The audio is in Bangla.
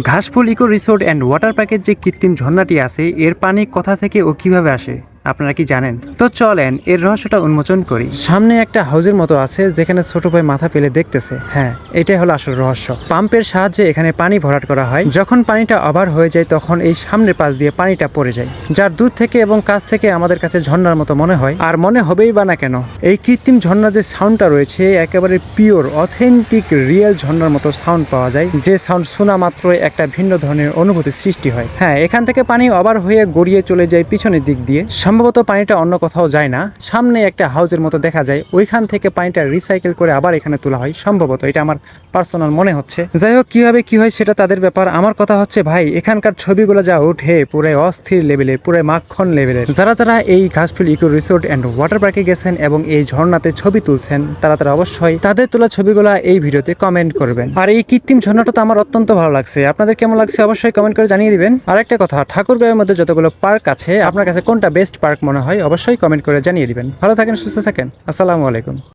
ঘাসফুল ইকো রিসোর্ট অ্যান্ড ওয়াটার পার্কের যে কৃত্রিম ঝর্ণাটি আছে এর পানি কোথা থেকে ও কিভাবে আসে আপনারা কি জানেন? তো চলেন এর রহস্যটা উন্মোচন করি। সামনে একটা হাউজের মতো আছে যেখানে ছোট ভাই মাথা ফেলে দেখতেছে। হ্যাঁ, এটাই হলো আসল রহস্য। পাম্পের সাহায্যে এখানে পানি ভরাট করা হয়। যখন পানিটা ওভার হয়ে যায় তখন এই সামনের পাশ দিয়ে পানিটা পড়ে যায়, যার দূর থেকে এবং কাছ থেকে আমাদের কাছে ঝর্ণার মতো মনে হয়। আর মনে হবেই বা না কেন, এই কৃত্রিম ঝর্ণার যে সাউন্ডটা রয়েছে একেবারে পিওর অথেন্টিক রিয়েল ঝর্ণার মতো সাউন্ড পাওয়া যায়, যে সাউন্ড শোনা মাত্রই একটা ভিন্ন ধরনের অনুভূতির সৃষ্টি হয়। হ্যাঁ, এখান থেকে পানি ওভার হয়ে গড়িয়ে চলে যায় পিছনের দিক দিয়ে। সম্ভবত পানিটা অন্য কোথাও যায় না, সামনে একটা হাউজের মতো দেখা যায়, ওইখান থেকে পানিটা রিসাইকেল করে আবার এখানে তোলা হয় সম্ভবত, এটা আমার পার্সোনাল মনে হচ্ছে। যাই হোক, কিভাবে কি হয় সেটা তাদের ব্যাপার। আমার কথা হচ্ছে ভাই, এখানকার ছবিগুলো যা উঠে পুরাই অস্থির লেভেলের, পুরাই মাখন লেভেলের। যারা যারা এই ঘাসফুল ইকো রিসোর্ট অ্যান্ড ওয়াটার পার্কে গেছেন এবং এই ঝর্ণাতে ছবি তুলছেন, তারা অবশ্যই তাদের তোলা ছবিগুলা এই ভিডিওতে কমেন্ট করবেন। আর এই কৃত্রিম ঝর্ণাটা তো আমার অত্যন্ত ভালো লাগছে। আপনাদের কেমন লাগছে অবশ্যই কমেন্ট করে জানিয়ে দিবেন। আর একটা কথা, ঠাকুরগাঁওয়ের মধ্যে যতগুলো পার্ক আছে আপনার কাছে কোনটা বেস্ট পার্ক মনে হয় অবশ্যই কমেন্ট করে জানিয়ে দিবেন। ভালো থাকেন, সুস্থ থাকেন, আসসালামু আলাইকুম।